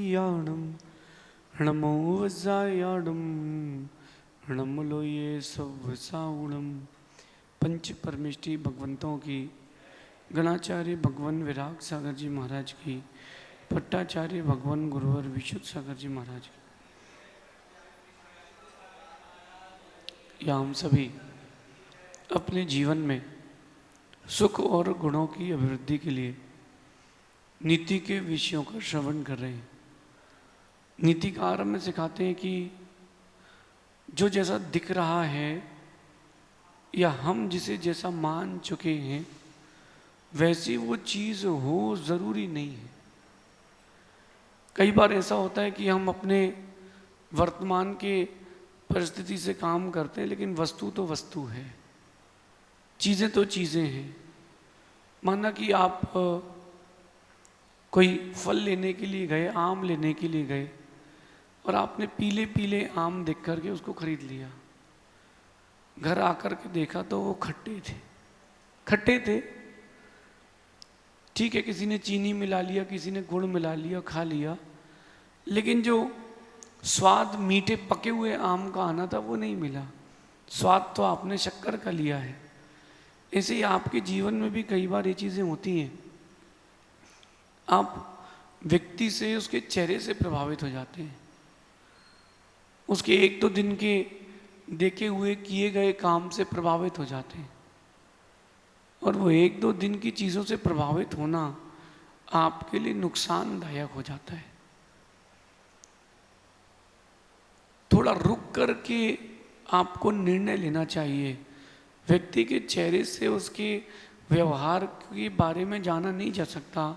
कल्याणम नमो वज्रायाणम नमलोये सवसाउणम। पंच परमेष्टि भगवंतों की, गणाचार्य भगवान विराग सागर जी महाराज की, पट्टाचार्य भगवान गुरुवर विशुद्ध सागर जी महाराज की, या हम सभी अपने जीवन में सुख और गुणों की अभिवृद्धि के लिए नीति के विषयों का श्रवण कर रहे हैं। नीतिकार हमें सिखाते हैं कि जो जैसा दिख रहा है या हम जिसे जैसा मान चुके हैं वैसी वो चीज़ हो ज़रूरी नहीं है। कई बार ऐसा होता है कि हम अपने वर्तमान के परिस्थिति से काम करते हैं, लेकिन वस्तु तो वस्तु है, चीज़ें तो चीज़ें हैं। माना कि आप कोई फल लेने के लिए गए, आम लेने के लिए गए, और आपने पीले पीले आम देख करके उसको खरीद लिया। घर आकर के देखा तो वो खट्टे थे। ठीक है, किसी ने चीनी मिला लिया, किसी ने गुड़ मिला लिया, खा लिया, लेकिन जो स्वाद मीठे पके हुए आम का आना था वो नहीं मिला। स्वाद तो आपने शक्कर का लिया है। ऐसे ही आपके जीवन में भी कई बार ये चीज़ें होती हैं। आप व्यक्ति से, उसके चेहरे से प्रभावित हो जाते हैं, उसके एक दो दिन के देखे हुए किए गए काम से प्रभावित हो जाते हैं, और वो एक दो दिन की चीज़ों से प्रभावित होना आपके लिए नुकसानदायक हो जाता है। थोड़ा रुक करके आपको निर्णय लेना चाहिए। व्यक्ति के चेहरे से उसके व्यवहार के बारे में जाना नहीं जा सकता।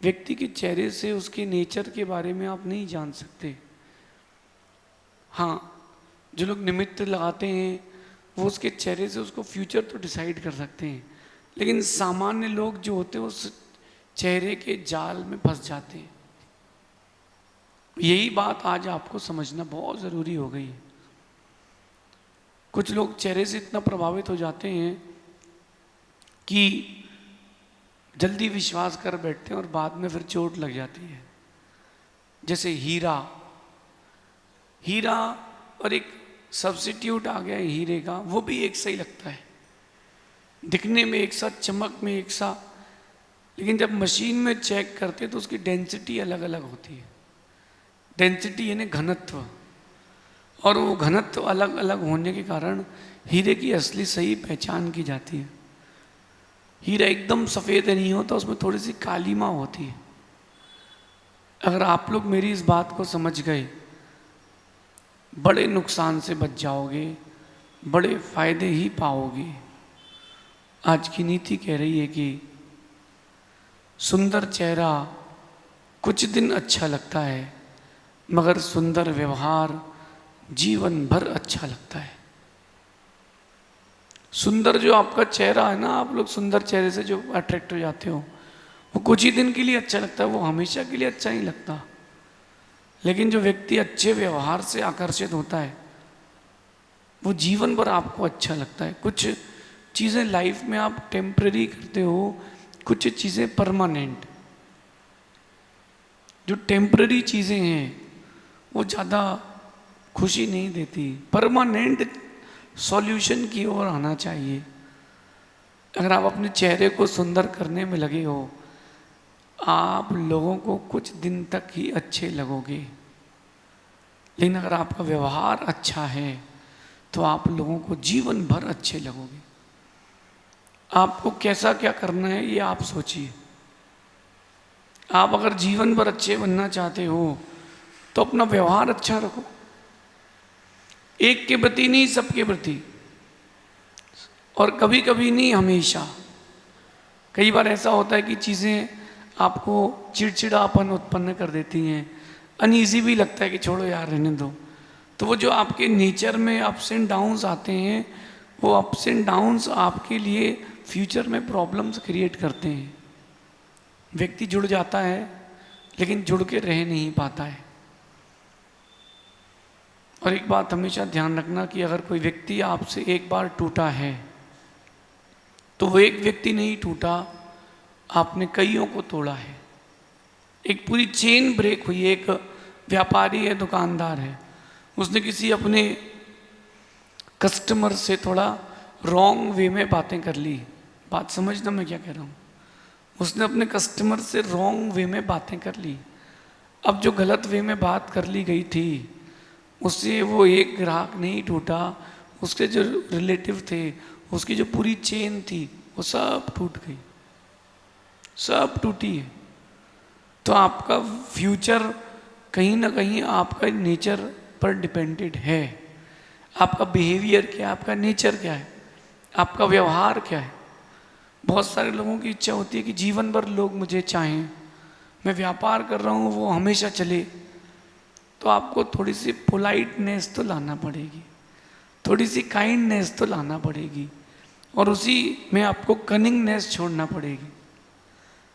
व्यक्ति के चेहरे से उसके नेचर के बारे में आप नहीं जान सकते। हाँ, जो लोग निमित्त लगाते हैं वो उसके चेहरे से उसको फ्यूचर तो डिसाइड कर सकते हैं, लेकिन सामान्य लोग जो होते हैं उस चेहरे के जाल में फंस जाते हैं। यही बात आज आपको समझना बहुत ज़रूरी हो गई है। कुछ लोग चेहरे से इतना प्रभावित हो जाते हैं कि जल्दी विश्वास कर बैठते हैं और बाद में फिर चोट लग जाती है। जैसे हीरा और एक सब्स्टिट्यूट आ गया है हीरे का, वो भी एक सही लगता है, दिखने में एक साथ, चमक में एक सा, लेकिन जब मशीन में चेक करते तो उसकी डेंसिटी अलग अलग होती है। डेंसिटी यानी घनत्व, और वो घनत्व अलग अलग होने के कारण हीरे की असली सही पहचान की जाती है। हीरा एकदम सफ़ेद नहीं होता, उसमें थोड़ी सी कालीमा होती है। अगर आप लोग मेरी इस बात को समझ गए, बड़े नुकसान से बच जाओगे, बड़े फायदे ही पाओगे। आज की नीति कह रही है कि सुंदर चेहरा कुछ दिन अच्छा लगता है, मगर सुंदर व्यवहार जीवन भर अच्छा लगता है। सुंदर जो आपका चेहरा है ना, आप लोग सुंदर चेहरे से जो अट्रैक्ट हो जाते हो, वो कुछ ही दिन के लिए अच्छा लगता है, वो हमेशा के लिए अच्छा नहीं लगता। लेकिन जो व्यक्ति अच्छे व्यवहार से आकर्षित होता है वो जीवन भर आपको अच्छा लगता है। कुछ चीज़ें लाइफ में आप टेम्पररी करते हो, कुछ चीज़ें परमानेंट। जो टेम्पररी चीज़ें हैं वो ज़्यादा खुशी नहीं देती। परमानेंट सॉल्यूशन की ओर आना चाहिए। अगर आप अपने चेहरे को सुंदर करने में लगे हो, आप लोगों को कुछ दिन तक ही अच्छे लगोगे, लेकिन अगर आपका व्यवहार अच्छा है तो आप लोगों को जीवन भर अच्छे लगोगे। आपको कैसा क्या करना है ये आप सोचिए। आप अगर जीवन भर अच्छे बनना चाहते हो तो अपना व्यवहार अच्छा रखो, एक के प्रति नहीं, सबके प्रति, और कभी कभी नहीं, हमेशा। कई बार ऐसा होता है कि चीज़ें आपको चिड़चिड़ापन उत्पन्न कर देती हैं, अनईजी भी लगता है कि छोड़ो यार, रहने दो। तो वो जो आपके नेचर में अप्स एंड डाउन्स आते हैं, वो अप्स एंड डाउन्स आपके लिए फ्यूचर में प्रॉब्लम्स क्रिएट करते हैं। व्यक्ति जुड़ जाता है लेकिन जुड़ के रह नहीं पाता है। और एक बात हमेशा ध्यान रखना कि अगर कोई व्यक्ति आपसे एक बार टूटा है तो वो एक व्यक्ति नहीं टूटा, आपने कईयों को तोड़ा है। एक पूरी चेन ब्रेक हुई। एक व्यापारी है, दुकानदार है, उसने किसी अपने कस्टमर से थोड़ा रॉन्ग वे में बातें कर ली। बात समझना मैं क्या कह रहा हूँ। उसने अपने कस्टमर से रॉन्ग वे में बातें कर ली। अब जो गलत वे में बात कर ली गई थी, उससे वो एक ग्राहक नहीं टूटा, उसके जो रिलेटिव थे, उसकी जो पूरी चेन थी, वो सब टूट गई, सब टूटी है। तो आपका फ्यूचर कहीं ना कहीं आपका नेचर पर डिपेंडेड है। आपका बिहेवियर क्या है, आपका नेचर क्या है, आपका व्यवहार क्या है। बहुत सारे लोगों की इच्छा होती है कि जीवन भर लोग मुझे चाहें, मैं व्यापार कर रहा हूँ वो हमेशा चले। तो आपको थोड़ी सी पोलाइटनेस तो लाना पड़ेगी, थोड़ी सी काइंडनेस तो लाना पड़ेगी, और उसी में आपको कनिंगनेस छोड़ना पड़ेगी।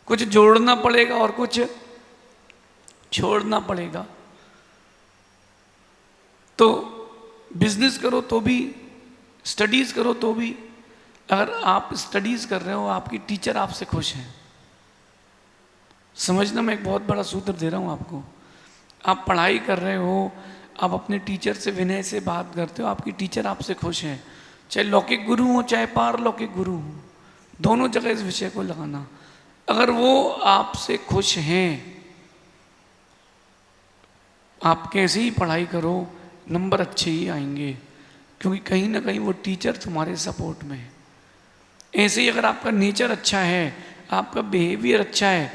कुछ जोड़ना पड़ेगा और कुछ छोड़ना पड़ेगा। तो बिजनेस करो तो भी, स्टडीज करो तो भी, अगर आप स्टडीज कर रहे हो, आपकी टीचर आपसे खुश हैं, समझना मैं एक बहुत बड़ा सूत्र दे रहा हूं आपको। आप पढ़ाई कर रहे हो, आप अपने टीचर से विनय से बात करते हो, आपकी टीचर आपसे खुश हैं, चाहे लौकिक गुरु हो चाहे पारलौकिक गुरु हो, दोनों जगह इस विषय को लगाना। अगर वो आपसे खुश हैं, आप कैसे ही पढ़ाई करो, नंबर अच्छे ही आएंगे, क्योंकि कहीं ना कहीं वो टीचर तुम्हारे सपोर्ट में है। ऐसे ही अगर आपका नेचर अच्छा है, आपका बिहेवियर अच्छा है,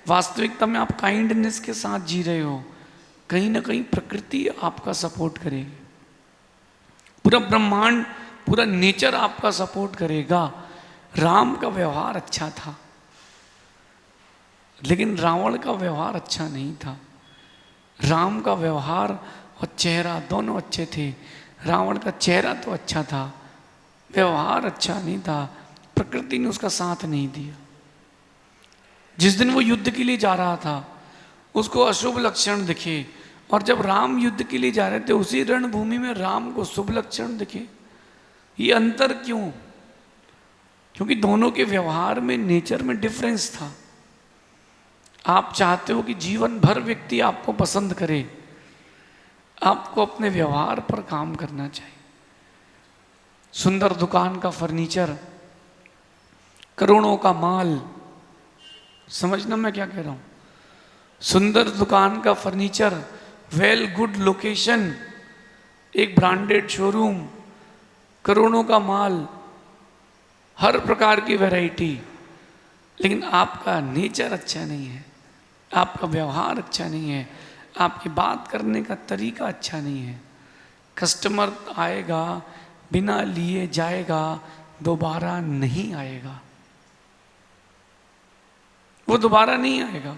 वास्तविकता में आप काइंडनेस के साथ जी रहे हो, कहीं ना कहीं प्रकृति आपका सपोर्ट करेगी, पूरा ब्रह्मांड, पूरा नेचर आपका सपोर्ट करेगा। राम का व्यवहार अच्छा था, लेकिन रावण का व्यवहार अच्छा नहीं था। राम का व्यवहार और चेहरा दोनों अच्छे थे। रावण का चेहरा तो अच्छा था, व्यवहार अच्छा नहीं था, प्रकृति ने उसका साथ नहीं दिया। जिस दिन वो युद्ध के लिए जा रहा था, उसको अशुभ लक्षण दिखे, और जब राम युद्ध के लिए जा रहे थे, उसी रणभूमि में राम को शुभ लक्षण दिखे। ये अंतर क्यों? क्योंकि दोनों के व्यवहार में, नेचर में डिफरेंस था। आप चाहते हो कि जीवन भर व्यक्ति आपको पसंद करे, आपको अपने व्यवहार पर काम करना चाहिए। सुंदर दुकान का फर्नीचर, करोड़ों का माल, समझना मैं क्या कह रहा हूं। सुंदर दुकान का फर्नीचर, वेल गुड लोकेशन, एक ब्रांडेड शोरूम, करोड़ों का माल, हर प्रकार की वैरायटी, लेकिन आपका नेचर अच्छा नहीं है, आपका व्यवहार अच्छा नहीं है, आपकी बात करने का तरीका अच्छा नहीं है। कस्टमर आएगा, बिना लिए जाएगा, दोबारा नहीं आएगा, वो दोबारा नहीं आएगा।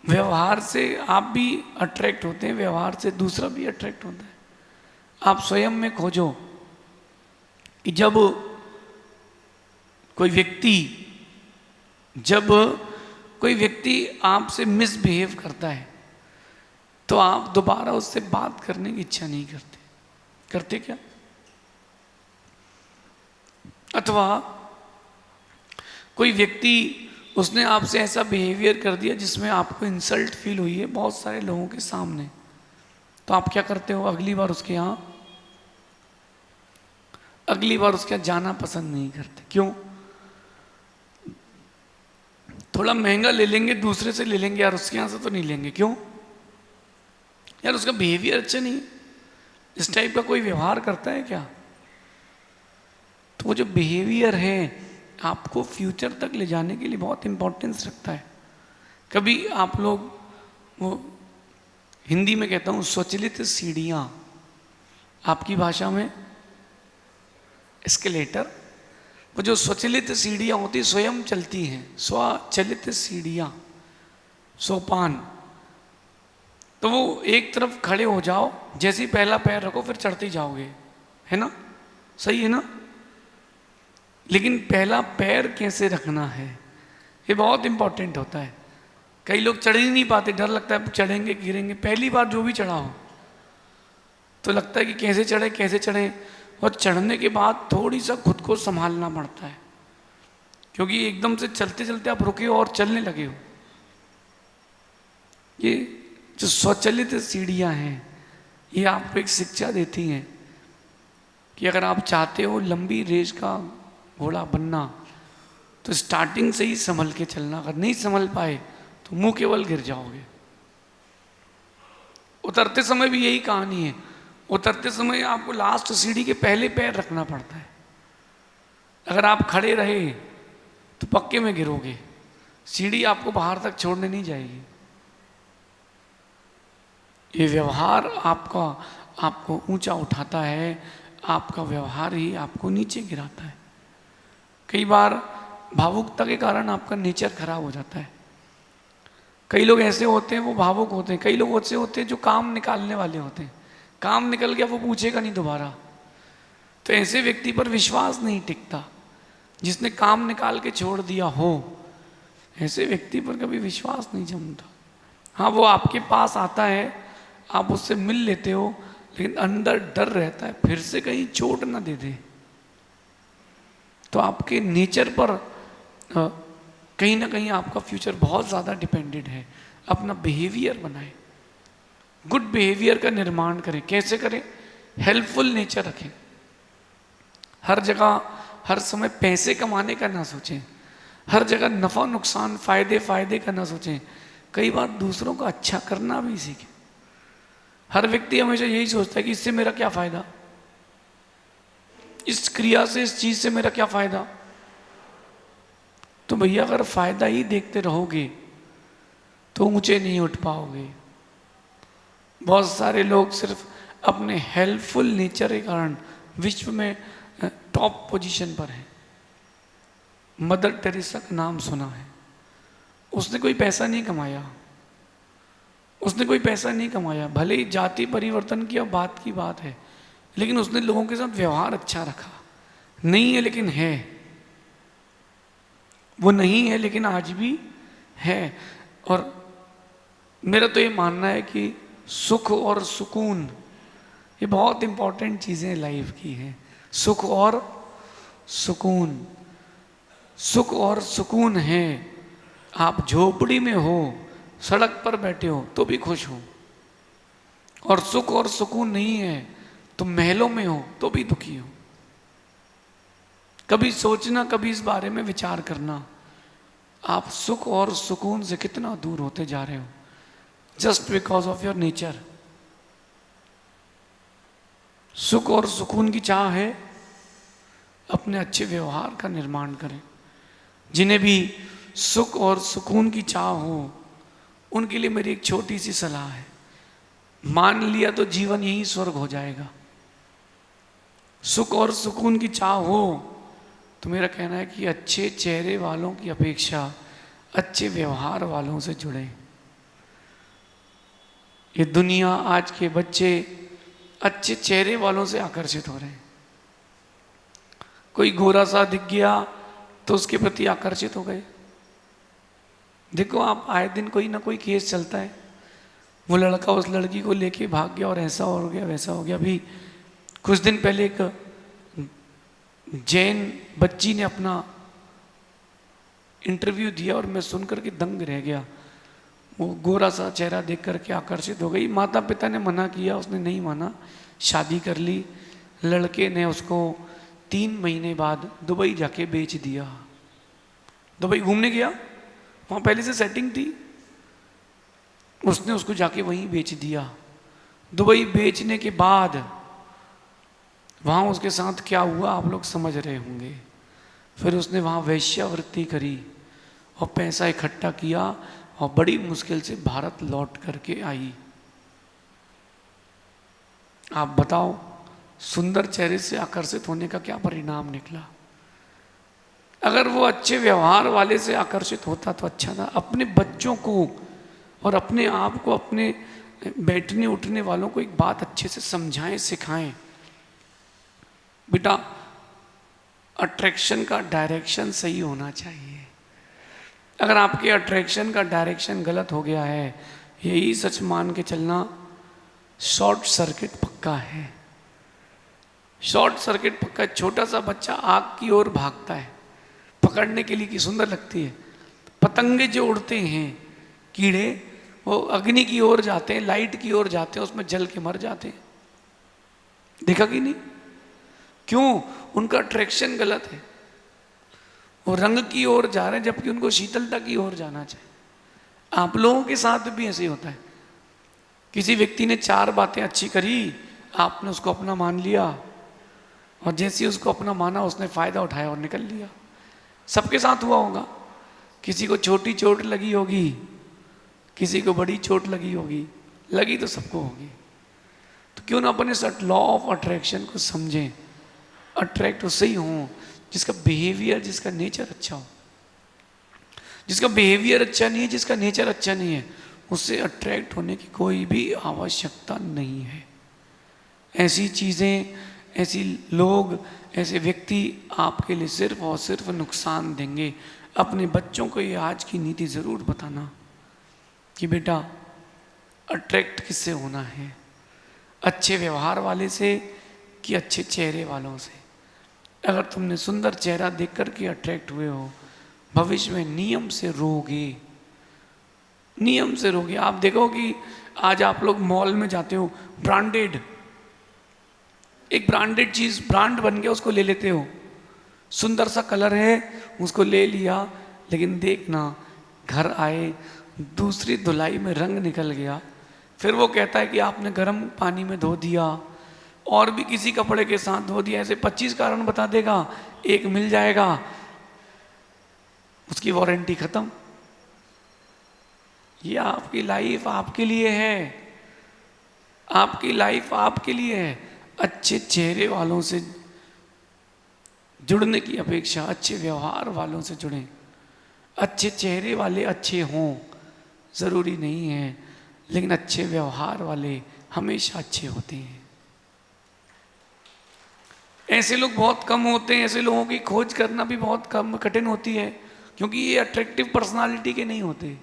व्यवहार से आप भी अट्रैक्ट होते हैं, व्यवहार से दूसरा भी अट्रैक्ट होता है। आप स्वयं में खोजो कि जब कोई व्यक्ति आपसे मिसबिहेव करता है, तो आप दोबारा उससे बात करने की इच्छा नहीं करते। करते क्या? अथवा कोई व्यक्ति, उसने आपसे ऐसा बिहेवियर कर दिया जिसमें आपको इंसल्ट फील हुई है बहुत सारे लोगों के सामने, तो आप क्या करते हो? अगली बार उसके यहाँ जाना पसंद नहीं करते। क्यों? थोड़ा महंगा ले लेंगे, दूसरे से ले लेंगे यार, उसके यहाँ से तो नहीं लेंगे। क्यों? यार उसका बिहेवियर अच्छा नहीं है, इस टाइप का कोई व्यवहार करता है क्या? तो वो जो बिहेवियर है, आपको फ्यूचर तक ले जाने के लिए बहुत इंपॉर्टेंस रखता है। कभी आप लोग, वो हिंदी में कहता हूँ स्वचलित सीढ़ियाँ, आपकी भाषा में एस्केलेटर, वो जो स्वचलित सीढ़ियाँ होती, स्वयं चलती हैं, स्वचलित सीढ़ियाँ, सोपान, तो वो एक तरफ खड़े हो जाओ, जैसे ही पहला पैर रखो फिर चढ़ते जाओगे, है ना? सही है ना? लेकिन पहला पैर कैसे रखना है, ये बहुत इंपॉर्टेंट होता है। कई लोग चढ़ ही नहीं पाते, डर लगता है चढ़ेंगे गिरेंगे। पहली बार जो भी चढ़ा हो तो लगता है कि कैसे चढ़े, और चढ़ने के बाद थोड़ी सा खुद को संभालना पड़ता है, क्योंकि एकदम से चलते चलते आप रुके हो और चलने लगे हो, ये जो स्वचालित सीढ़ियाँ हैं, ये आपको एक शिक्षा देती हैं कि अगर आप चाहते हो लंबी रेस का घोड़ा बनना, तो स्टार्टिंग से ही संभल के चलना। अगर नहीं संभल पाए तो मुंह केवल गिर जाओगे। उतरते समय भी यही कहानी है। उतरते समय आपको लास्ट सीढ़ी के पहले पैर रखना पड़ता है। अगर आप खड़े रहे तो पक्के में गिरोगे, सीढ़ी आपको बाहर तक छोड़ने नहीं जाएगी। ये व्यवहार आपको ऊंचा उठाता है, आपका व्यवहार ही आपको नीचे गिराता है। कई बार भावुकता के कारण आपका नेचर खराब हो जाता है। कई लोग ऐसे होते हैं वो भावुक होते हैं, कई लोग ऐसे होते हैं जो काम निकालने वाले होते हैं। काम निकल गया वो पूछेगा नहीं दोबारा, तो ऐसे व्यक्ति पर विश्वास नहीं टिकता। जिसने काम निकाल के छोड़ दिया हो, ऐसे व्यक्ति पर कभी विश्वास नहीं जमता। हाँ, वो आपके पास आता है, आप उससे मिल लेते हो, लेकिन अंदर डर रहता है फिर से कहीं चोट ना दे दे। तो आपके नेचर पर कहीं ना कहीं आपका फ्यूचर बहुत ज़्यादा डिपेंडेंट है। अपना बिहेवियर बनाएं, गुड बिहेवियर का निर्माण करें। कैसे करें? हेल्पफुल नेचर रखें। हर जगह हर समय पैसे कमाने का ना सोचें, हर जगह नफ़ा नुकसान फायदे का ना सोचें। कई बार दूसरों का अच्छा करना भी सीखें। हर व्यक्ति हमेशा यही सोचता है कि इससे मेरा क्या फ़ायदा, इस क्रिया से, इस चीज़ से मेरा क्या फ़ायदा। तो भैया अगर फ़ायदा ही देखते रहोगे तो ऊंचे नहीं उठ पाओगे। बहुत सारे लोग सिर्फ अपने हेल्पफुल नेचर के कारण विश्व में टॉप पोजीशन पर हैं। मदर टेरेसा का नाम सुना है। उसने कोई पैसा नहीं कमाया, उसने कोई पैसा नहीं कमाया, भले ही जाति परिवर्तन की अब बात की बात है, लेकिन उसने लोगों के साथ व्यवहार अच्छा रखा। नहीं है लेकिन है, वो नहीं है लेकिन आज भी है। और मेरा तो ये मानना है कि सुख और सुकून ये बहुत इंपॉर्टेंट चीज़ें लाइफ की हैं। सुख और सुकून, सुख और सुकून है। आप झोपड़ी में हो, सड़क पर बैठे हो तो भी खुश हो, और सुख और सुकून नहीं है तो महलों में हो तो भी दुखी हो। कभी सोचना, कभी इस बारे में विचार करना, आप सुख और सुकून से कितना दूर होते जा रहे हो just because of your nature. सुख और सुकून की चाह है, अपने अच्छे व्यवहार का निर्माण करें। जिन्हें भी सुख और सुकून की चाह हो उनके लिए मेरी एक छोटी सी सलाह है। मान लिया तो जीवन यही स्वर्ग हो जाएगा। सुख और सुकून की चाह हो तो मेरा कहना है कि अच्छे चेहरे वालों की अपेक्षा अच्छे व्यवहार वालों से जुड़े। ये दुनिया, आज के बच्चे अच्छे चेहरे वालों से आकर्षित हो रहे हैं। कोई गोरा सा दिख गया तो उसके प्रति आकर्षित हो गए। देखो आप, आए दिन कोई ना कोई केस चलता है, वो लड़का उस लड़की को लेके भाग गया और ऐसा हो गया वैसा हो गया। अभी कुछ दिन पहले एक जैन बच्ची ने अपना इंटरव्यू दिया और मैं सुनकर के दंग रह गया। वो गोरा सा चेहरा देख करके आकर्षित हो गई। माता पिता ने मना किया, उसने नहीं माना, शादी कर ली। लड़के ने उसको 3 महीने बाद दुबई जाके बेच दिया। दुबई घूमने गया, वहाँ पहले से सेटिंग थी, उसने उसको जाके वहीं बेच दिया। दुबई बेचने के बाद वहाँ उसके साथ क्या हुआ आप लोग समझ रहे होंगे। फिर उसने वहाँ वेश्यावृत्ति करी और पैसा इकट्ठा किया और बड़ी मुश्किल से भारत लौट करके आई। आप बताओ, सुंदर चेहरे से आकर्षित होने का क्या परिणाम निकला। अगर वो अच्छे व्यवहार वाले से आकर्षित होता तो अच्छा था। अपने बच्चों को और अपने आप को, अपने बैठने उठने वालों को एक बात अच्छे से समझाएं, सिखाएं। बेटा, अट्रैक्शन का डायरेक्शन सही होना चाहिए। अगर आपके अट्रैक्शन का डायरेक्शन गलत हो गया है, यही सच मान के चलना, शॉर्ट सर्किट पक्का है। शॉर्ट सर्किट पक्का है। छोटा सा बच्चा आग की ओर भागता है, पकड़ने के लिए, की सुंदर लगती है। पतंगे जो उड़ते हैं, कीड़े, वो अग्नि की ओर जाते हैं, लाइट की ओर जाते हैं, उसमें जल के मर जाते हैं। देखा कि नहीं? क्यों? उनका अट्रैक्शन गलत है। वो रंग की ओर जा रहे हैं जबकि उनको शीतलता की ओर जाना चाहिए। आप लोगों के साथ भी ऐसे ही होता है। किसी व्यक्ति ने 4 बातें अच्छी करी, आपने उसको अपना मान लिया, और जैसे ही उसको अपना माना उसने फायदा उठाया और निकल लिया। सबके साथ हुआ होगा। किसी को छोटी चोट लगी होगी, किसी को बड़ी चोट लगी होगी, लगी तो सबको होगी। तो क्यों ना अपने लॉ ऑफ अट्रैक्शन को समझें, अट्रैक्ट उससे ही हों जिसका बिहेवियर, जिसका नेचर अच्छा हो। जिसका बिहेवियर अच्छा नहीं है, जिसका नेचर अच्छा नहीं है, उससे अट्रैक्ट होने की कोई भी आवश्यकता नहीं है। ऐसी चीज़ें, ऐसी लोग, ऐसे व्यक्ति आपके लिए सिर्फ और सिर्फ नुकसान देंगे। अपने बच्चों को ये आज की नीति ज़रूर बताना कि बेटा अट्रैक्ट किससे होना है, अच्छे व्यवहार वाले से कि अच्छे चेहरे वालों से। अगर तुमने सुंदर चेहरा देख कर के अट्रैक्ट हुए हो, भविष्य में नियम से रोगे, नियम से रोगे। आप देखो कि आज आप लोग मॉल में जाते हो, ब्रांडेड, एक ब्रांडेड चीज़ ब्रांड बन गया, उसको ले लेते हो। सुंदर सा कलर है, उसको ले लिया, लेकिन देखना घर आए दूसरी धुलाई में रंग निकल गया। फिर वो कहता है कि आपने गर्म पानी में धो दिया और भी किसी कपड़े के साथ धो दिया। ऐसे 25 कारण बता देगा, एक मिल जाएगा, उसकी वारंटी खत्म। ये आपकी लाइफ आपके लिए है, आपकी लाइफ आपके लिए है। अच्छे चेहरे वालों से जुड़ने की अपेक्षा अच्छे व्यवहार वालों से जुड़ें। अच्छे चेहरे वाले अच्छे हों ज़रूरी नहीं है, लेकिन अच्छे व्यवहार वाले हमेशा अच्छे होते हैं। ऐसे लोग बहुत कम होते हैं, ऐसे लोगों की खोज करना भी बहुत कम कठिन होती है, क्योंकि ये अट्रैक्टिव पर्सनालिटी के नहीं होते।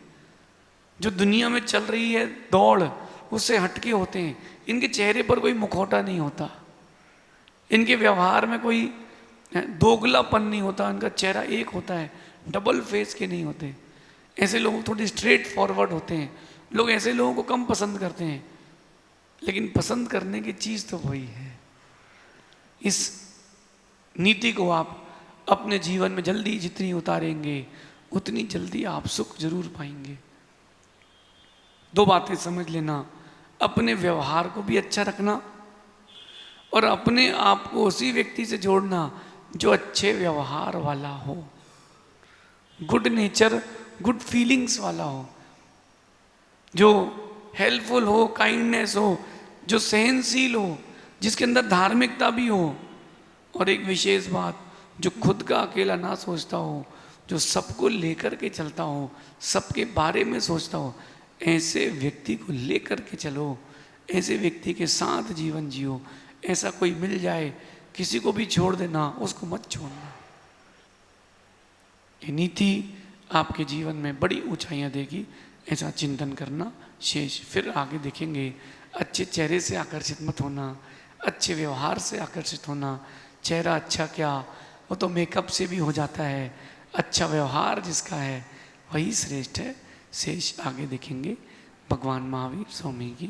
जो दुनिया में चल रही है दौड़, उससे हटके होते हैं। इनके चेहरे पर कोई मुखौटा नहीं होता, इनके व्यवहार में कोई दोगलापन नहीं होता, इनका चेहरा एक होता है, डबल फेस के नहीं होते। ऐसे लोग थोड़ी स्ट्रेट फॉरवर्ड होते हैं। लोग ऐसे लोगों को कम पसंद करते हैं, लेकिन पसंद करने की चीज़ तो वही है। इस नीति को आप अपने जीवन में जल्दी जितनी उतारेंगे, उतनी जल्दी आप सुख जरूर पाएंगे। 2 बातें समझ लेना, अपने व्यवहार को भी अच्छा रखना और अपने आप को उसी व्यक्ति से जोड़ना जो अच्छे व्यवहार वाला हो, गुड नेचर, गुड फीलिंग्स वाला हो, जो हेल्पफुल हो, काइंडनेस हो, जो सहनशील हो, जिसके अंदर धार्मिकता भी हो, और एक विशेष बात, जो खुद का अकेला ना सोचता हो, जो सबको लेकर के चलता हो, सबके बारे में सोचता हो। ऐसे व्यक्ति को लेकर के चलो, ऐसे व्यक्ति के साथ जीवन जियो। ऐसा कोई मिल जाए, किसी को भी छोड़ देना, उसको मत छोड़ना। ये नीति आपके जीवन में बड़ी ऊंचाइयां देगी, ऐसा चिंतन करना शेष। फिर आगे देखेंगे, अच्छे चेहरे से आकर्षित मत होना, अच्छे व्यवहार से आकर्षित होना। चेहरा अच्छा क्या, वो तो मेकअप से भी हो जाता है। अच्छा व्यवहार जिसका है वही श्रेष्ठ है। शेष आगे देखेंगे। भगवान महावीर स्वामी की